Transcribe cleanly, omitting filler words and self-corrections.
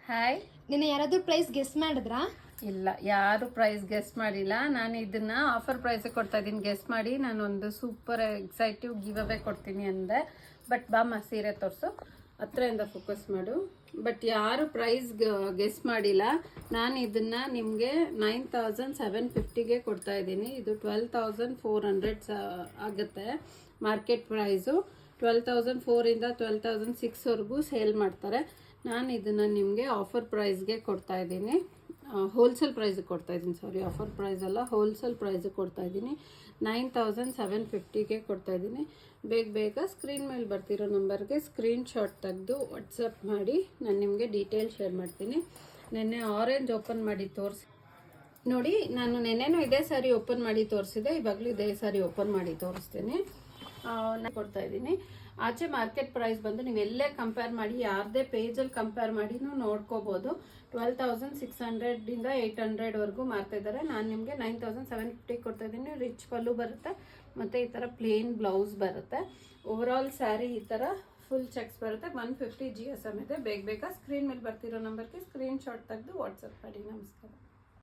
Hi. ನಿನ್ನೆ ಯಾರಾದರೂ price guess ಮಾಡಿದ್ರಾ? ಇಲ್ಲ, ಯಾರು ಪ್ರೈಸ್ ಗೆಸ್ ಮಾಡಿಲ್ಲ. ನಾನು ಇದನ್ನ ಆಫರ್ ಪ್ರೈಸ್ ಕೊಡ್ತಾ ಇದ್ದೀನಿ, ಗೆಸ್ ಮಾಡಿ. ನಾನು ಒಂದು ಸೂಪರ್ ಎಕ್ಸೈಟಿವ್ ಗಿವ್ ಅವೇ ಕೊಡ್ತೀನಿ ಅಂದೆ. ಬಟ್ ಬಾಮ್ಮ ಸೀರೆ ತೋರಿಸು, ಹತ್ರದಿಂದ ಫೋಕಸ್ ಮಾಡು. ಬಟ್ ಯಾರು ಪ್ರೈಸ್ ಗೆಸ್ ಮಾಡಿಲ್ಲ. ನಾನು ಇದನ್ನ ನಿಮಗೆ 9750ಗೆ ಕೊಡ್ತಾ ಇದ್ದೀನಿ. ಇದು 12400 ಆಗುತ್ತೆ ಮಾರ್ಕೆಟ್ ಪ್ರೈಸು. 12004 12006ವರೆಗೂ ಸೇಲ್ ಮಾಡ್ತಾರೆ. ನಾನು ಇದನ್ನು ನಿಮಗೆ ಆಫರ್ ಪ್ರೈಸ್ಗೆ ಕೊಡ್ತಾ ಇದ್ದೀನಿ, ಹೋಲ್ಸೇಲ್ ಪ್ರೈಸಿಗೆ ಕೊಡ್ತಾ ಇದ್ದೀನಿ. ಸಾರಿ, ಆಫರ್ ಪ್ರೈಸ್ ಅಲ್ಲ, ಹೋಲ್ಸೇಲ್ ಪ್ರೈಸಿಗೆ ಕೊಡ್ತಾ ಇದ್ದೀನಿ. 9750ಗೆ ಕೊಡ್ತಾ ಇದ್ದೀನಿ. ಬೇಗ ಸ್ಕ್ರೀನ್ ಮೇಲೆ ಬರ್ತಿರೋ ನಂಬರ್ಗೆ ಸ್ಕ್ರೀನ್ಶಾಟ್ ತೆಗೆದು ವಾಟ್ಸಪ್ ಮಾಡಿ, ನಾನು ನಿಮಗೆ ಡೀಟೇಲ್ ಶೇರ್ ಮಾಡ್ತೀನಿ. ನೆನ್ನೆ ಆರೆಂಜ್ ಓಪನ್ ಮಾಡಿ ತೋರಿಸಿ ನೋಡಿ. ನಾನು ನೆನ್ನೆನೂ ಇದೇ ಸಾರಿ ಓಪನ್ ಮಾಡಿ ತೋರಿಸಿದೆ, ಇವಾಗಲೂ ಇದೇ ಸಾರಿ ಓಪನ್ ಮಾಡಿ ತೋರಿಸ್ತೀನಿ. ನಾನು ಕೊಡ್ತಾ ಇದ್ದೀನಿ. ಆಚೆ ಮಾರ್ಕೆಟ್ ಪ್ರೈಸ್ ಬಂದು ನೀವು ಎಲ್ಲೇ ಕಂಪೇರ್ ಮಾಡಿ, ಯಾರದೇ ಪೇಜಲ್ಲಿ ಕಂಪೇರ್ ಮಾಡಿ ನೋಡ್ಕೋಬೋದು. 12600 800ವರೆಗೂ ಮಾರ್ತಾ ಇದ್ದಾರೆ. ನಾನು ನಿಮಗೆ 9750 ಕೊಡ್ತಾ ಇದ್ದೀನಿ. ರಿಚ್ ಪಲ್ಲು ಬರುತ್ತೆ ಮತ್ತು ಈ ಥರ ಪ್ಲೇನ್ ಬ್ಲೌಸ್ ಬರುತ್ತೆ. ಓವರಾಲ್ ಸ್ಯಾರಿ ಈ ಥರ ಫುಲ್ ಚೆಕ್ಸ್ ಬರುತ್ತೆ. 150 GSM ಇದೆ. ಬೇಗ ಸ್ಕ್ರೀನ್ ಮೇಲೆ ಬರ್ತಿರೋ ನಂಬರ್ಗೆ ಸ್ಕ್ರೀನ್ಶಾಟ್ ತೆಗೆದು ವಾಟ್ಸಪ್ ಮಾಡಿ. ನಮಸ್ಕಾರ.